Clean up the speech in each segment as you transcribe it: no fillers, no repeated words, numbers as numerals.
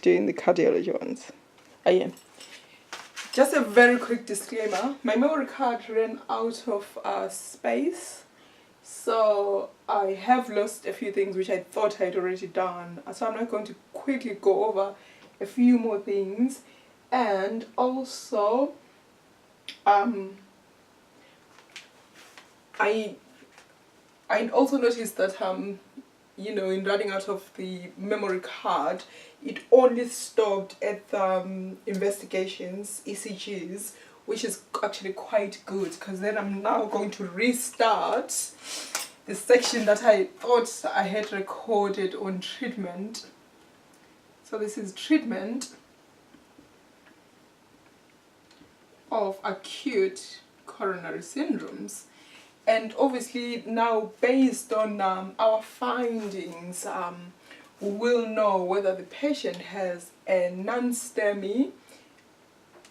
doing the cardiology ones. Oh yeah. Just a very quick disclaimer. My memory card ran out of space. So I have lost a few things which I thought I'd already done. So I'm not going to quickly go over a few more things. And also, I also noticed that you know, in running out of the memory card, it only stopped at the investigations, ECGs, which is actually quite good, because then I'm now going to restart the section that I thought I had recorded on treatment. So this is treatment of acute coronary syndromes. And obviously now, based on our findings, we will know whether the patient has a non-STEMI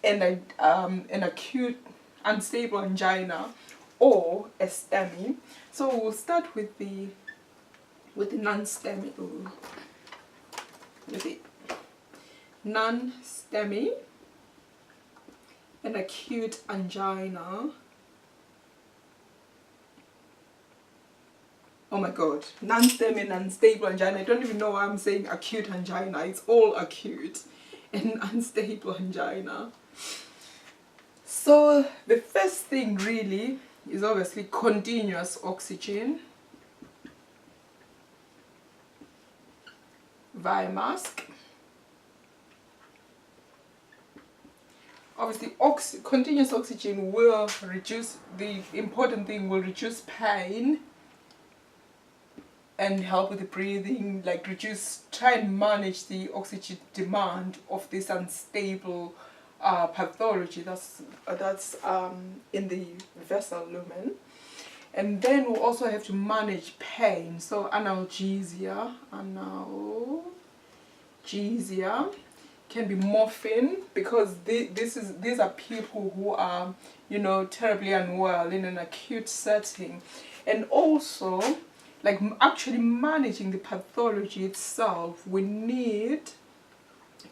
and an acute unstable angina or a STEMI. So we'll start with the non-STEMI. With the non-STEMI and acute angina. Oh my god, non-STEMI and unstable angina. I don't even know why I'm saying acute angina. It's all acute and unstable angina. So the first thing really is obviously continuous oxygen via mask. Obviously continuous oxygen will reduce, the important thing, will reduce pain and help with the breathing, like try and manage the oxygen demand of this unstable pathology that's in the vessel lumen. And then we'll also have to manage pain, so analgesia can be morphine, because these are people who are, you know, terribly unwell in an acute setting. And also, like actually managing the pathology itself, we need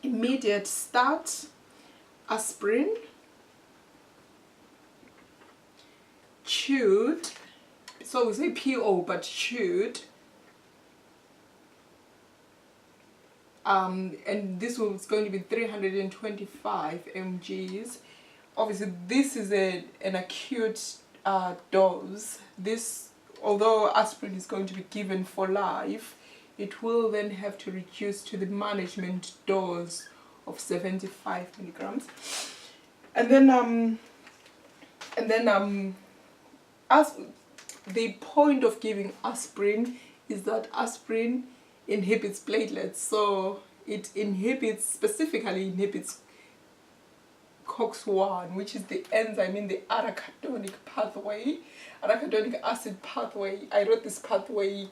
immediate start aspirin, chewed, so we say PO but chewed, and this was going to be 325 mgs. Obviously this is an acute dose. This, although aspirin is going to be given for life, it will then have to reduce to the management dose of 75 milligrams. And then as the point of giving aspirin is that aspirin inhibits platelets, so it specifically inhibits COX-1, which is the enzyme in the arachidonic pathway, arachidonic acid pathway. I wrote this pathway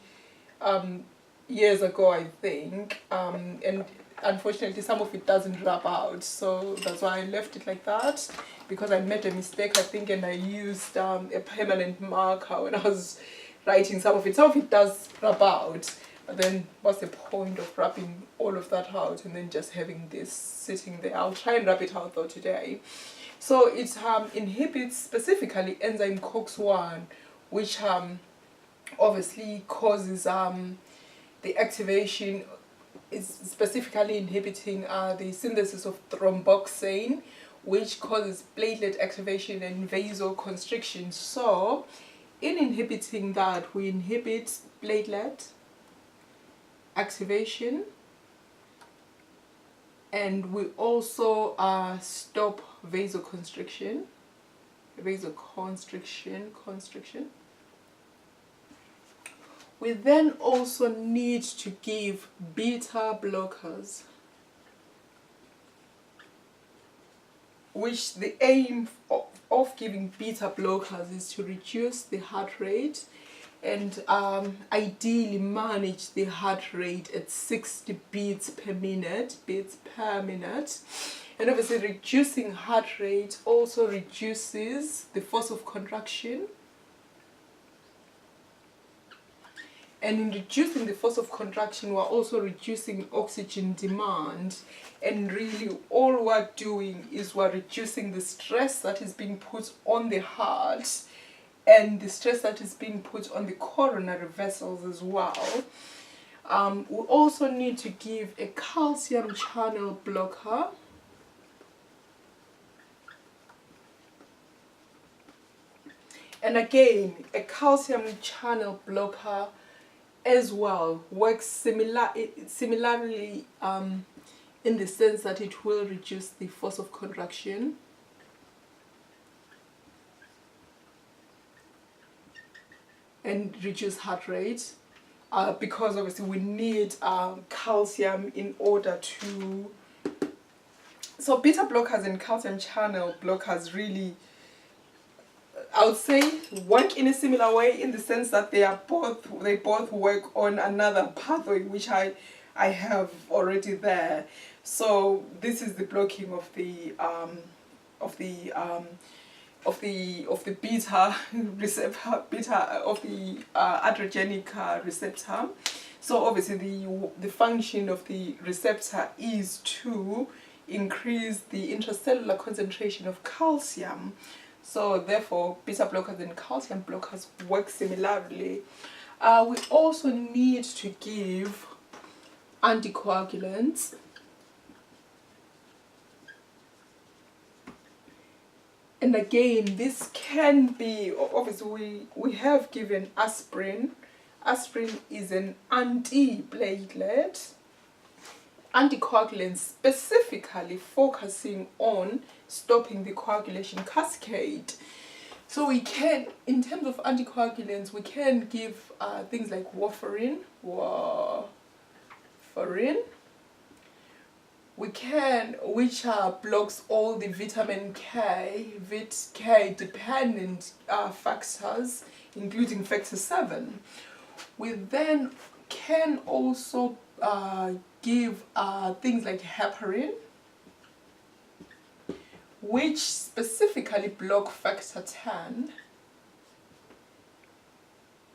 years ago, I think, and unfortunately some of it doesn't rub out, so that's why I left it like that, because I made a mistake, I think, and I used a permanent marker when I was writing some of it. Some of it does rub out, but then what's the point of rubbing all of that out and then just having this sitting there? I'll try and rub it out though today. So it inhibits specifically enzyme COX-1, which obviously causes the activation, is specifically inhibiting the synthesis of thromboxane, which causes platelet activation and vasoconstriction. So in inhibiting that, we inhibit platelet activation, and we also stop vasoconstriction. We then also need to give beta blockers, which the aim of giving beta blockers is to reduce the heart rate and ideally manage the heart rate at 60 beats per minute. And obviously reducing heart rate also reduces the force of contraction. And in reducing the force of contraction, we're also reducing oxygen demand. And really, all we're doing is we're reducing the stress that is being put on the heart and the stress that is being put on the coronary vessels as well. We also need to give a calcium channel blocker. And again, a calcium channel blocker as well works similarly in the sense that it will reduce the force of contraction. And reduce heart rate. Because obviously we need calcium in order to... So beta blockers and calcium channel blockers really, I would say, work in a similar way, in the sense that they both work on another pathway which I have already there. So this is the blocking of the beta receptor, of the adrenergic receptor. So obviously the function of the receptor is to increase the intracellular concentration of calcium. So therefore, beta blockers and calcium blockers work similarly. We also need to give anticoagulants. And again, this can be, obviously we have given aspirin. Aspirin is an antiplatelet. Anticoagulants specifically focusing on stopping the coagulation cascade. So we can, in terms of anticoagulants, we can give things like warfarin. We can, which blocks all the vitamin K dependent factors, including factor 7. We then can also give things like heparin, which specifically block factor 10.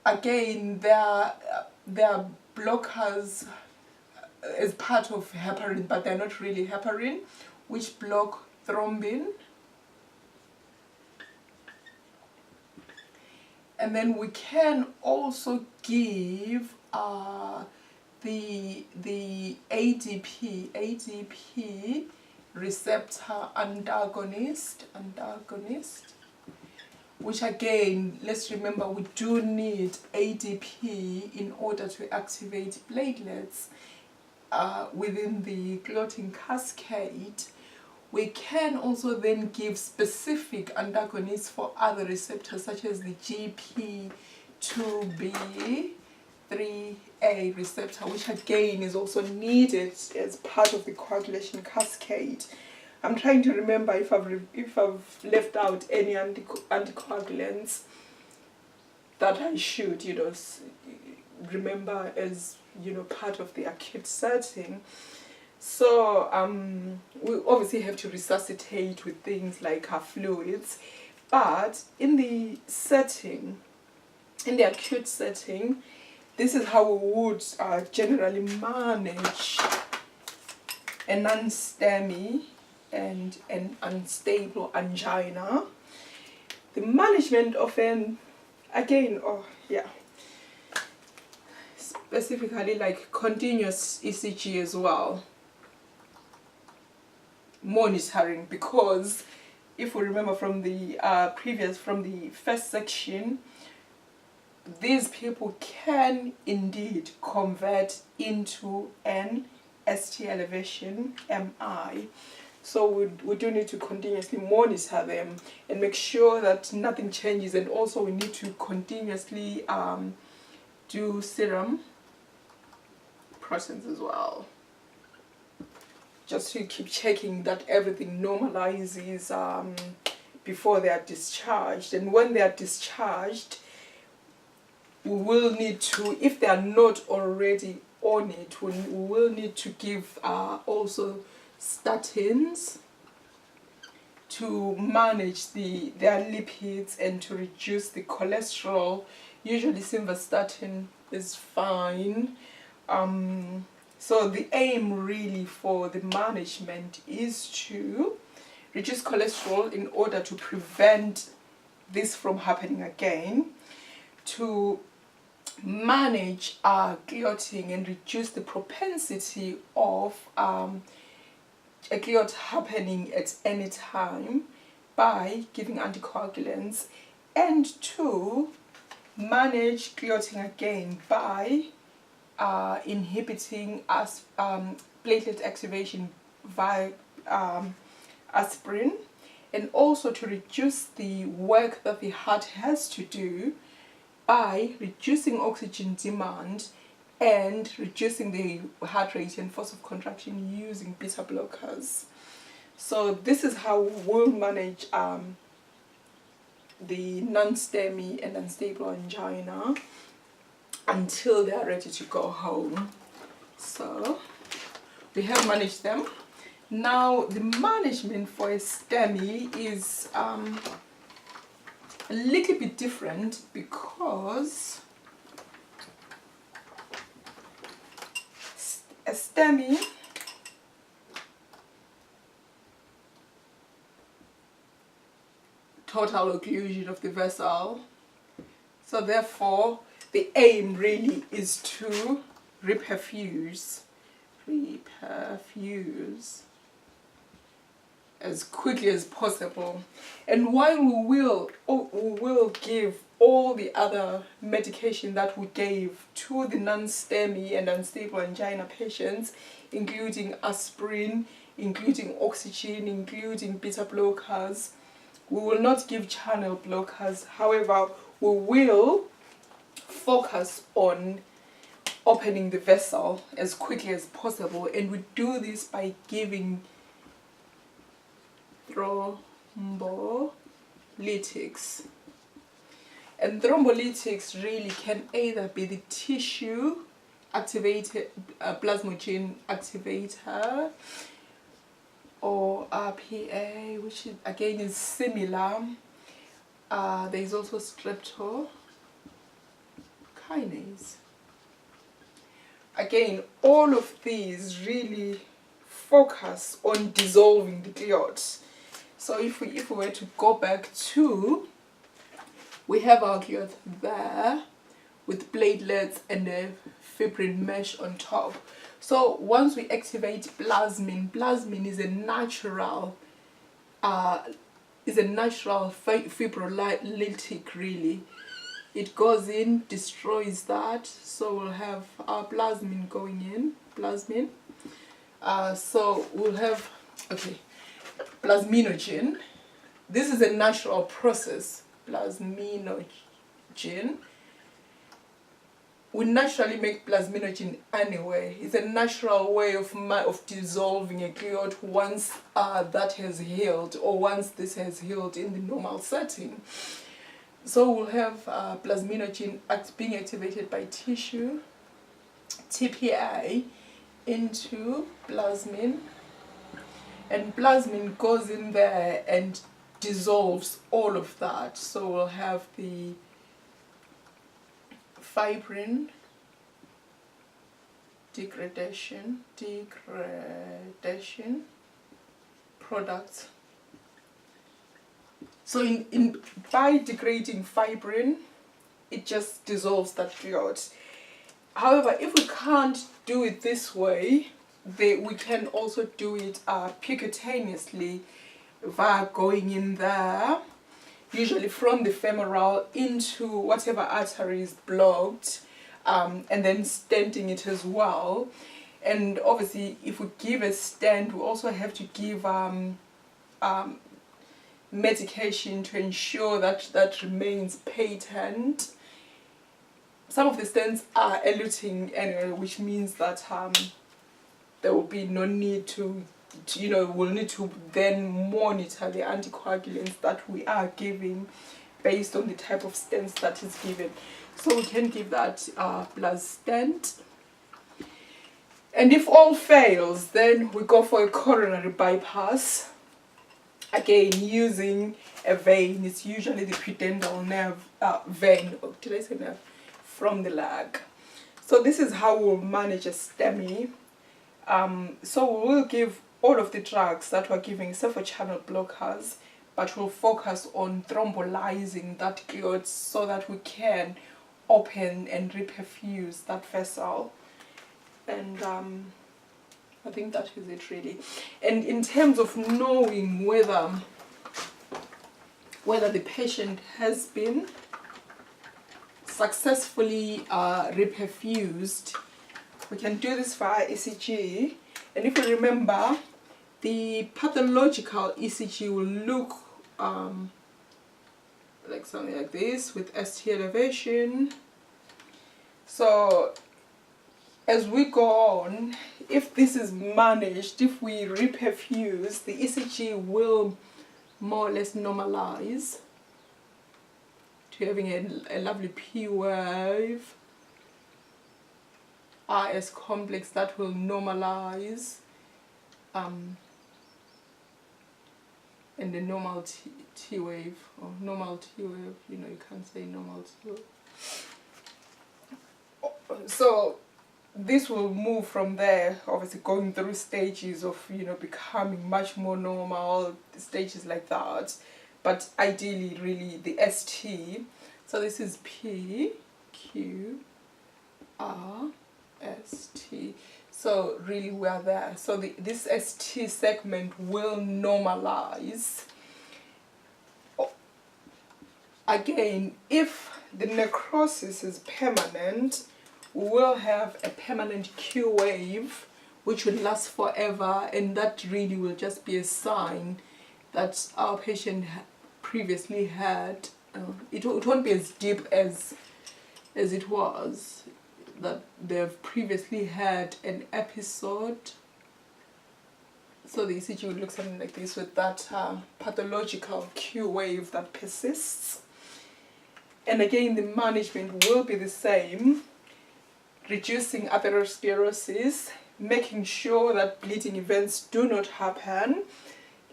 Again, there are blockers as part of heparin, but they're not really heparin, which block thrombin. And then we can also give the ADP receptor antagonist, which again, let's remember, we do need ADP in order to activate platelets within the clotting cascade. We can also then give specific antagonists for other receptors, such as the GP2B3A receptor, which again is also needed as part of the coagulation cascade. I'm trying to remember if I've left out any anticoagulants that I should, remember as, part of the acute setting. So we obviously have to resuscitate with things like our fluids, but in the acute setting, this is how we would generally manage a non-STEMI and an unstable angina. The management of specifically like continuous ECG as well. Monitoring, because if we remember from the first section, these people can indeed convert into an ST elevation MI. So we do need to continuously monitor them and make sure that nothing changes, and also we need to continuously do serum proteins as well, just to keep checking that everything normalizes before they are discharged. And when they are discharged, we will need to, if they are not already on it, we will need to give also statins to manage their lipids and to reduce the cholesterol. Usually simvastatin is fine. So the aim really for the management is to reduce cholesterol in order to prevent this from happening again, to manage clotting and reduce the propensity of a clot happening at any time by giving anticoagulants, and to manage clotting again by inhibiting platelet activation via aspirin, and also to reduce the work that the heart has to do by reducing oxygen demand and reducing the heart rate and force of contraction using beta blockers. So this is how we'll manage the non-STEMI and unstable angina until they are ready to go home. So we have managed them. Now the management for a STEMI is a little bit different, because a STEMI total occlusion of the vessel. So therefore the aim really is to reperfuse as quickly as possible. And while we will give all the other medication that we gave to the non-STEMI and unstable angina patients, including aspirin, including oxygen, including beta blockers, we will not give channel blockers. However, we will focus on opening the vessel as quickly as possible, and we do this by giving thrombolytics. And thrombolytics really can either be the tissue activated plasminogen activator, or RPA, which again is similar. There is also streptokinase. Again, all of these really focus on dissolving the clot. So if we were to go back to, we have our clot there with platelets and a fibrin mesh on top. So once we activate plasmin is a natural fibrolytic really. It goes in, destroys that, so we'll have our plasmin going in, so we'll have, plasminogen. This is a natural process, plasminogen. We naturally make plasminogen anyway. It's a natural way of dissolving a clot once that has healed, or once this has healed in the normal setting. So we'll have plasminogen being activated by tissue, TPA, into plasmin, and plasmin goes in there and dissolves all of that. So we'll have the fibrin degradation products. So by degrading fibrin, it just dissolves that clot. However, if we can't do it this way, we can also do it percutaneously via going in there, usually from the femoral into whatever artery is blocked, and then stenting it as well. And obviously, if we give a stent, we also have to give medication to ensure that remains patent. Some of the stents are eluting anyway, which means that there will be no need to we'll need to then monitor the anticoagulants that we are giving based on the type of stents that is given. So we can give that plus stent. And if all fails, then we go for a coronary bypass. Again, using a vein. It's usually the pudendal nerve vein. Did I say nerve? From the leg. So this is how we'll manage a STEMI. So we will give all of the drugs that we're giving except for channel blockers, but we'll focus on thrombolizing that clot so that we can open and reperfuse that vessel. And I think that is it really. And in terms of knowing whether the patient has been successfully reperfused, we can do this via ECG. And if you remember, the pathological ECG will look like something like this with ST elevation. So as we go on, if this is managed, if we reperfuse, the ECG will more or less normalize to having a lovely P wave, RS complex that will normalize, and the normal T wave, or normal T wave, you know, you can't say normal T wave. So this will move from there, obviously going through stages of, you know, becoming much more normal, stages like that. But ideally, really, the ST, so this is P, Q, R, S, T. So really we are there. So this ST segment will normalize. Again, if the necrosis is permanent, we will have a permanent Q wave which will last forever, and that really will just be a sign that our patient previously had, it won't be as deep as it was, that they've previously had an episode. So the ECG will look something like this with that pathological Q wave that persists. And again, the management will be the same, reducing atherosclerosis, making sure that bleeding events do not happen.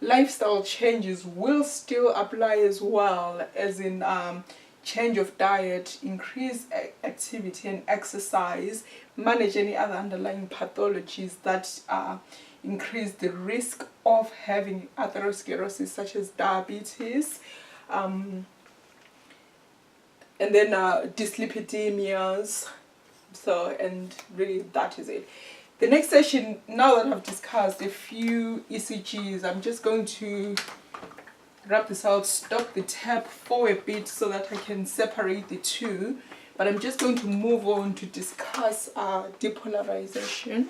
Lifestyle changes will still apply as well, as in change of diet, increase activity and exercise, manage any other underlying pathologies that increase the risk of having atherosclerosis, such as diabetes, and then dyslipidemias. So, and really that is it. The next session, now that I've discussed a few ECGs, I'm just going to wrap this out, stop the tab for a bit so that I can separate the two. But I'm just going to move on to discuss depolarization.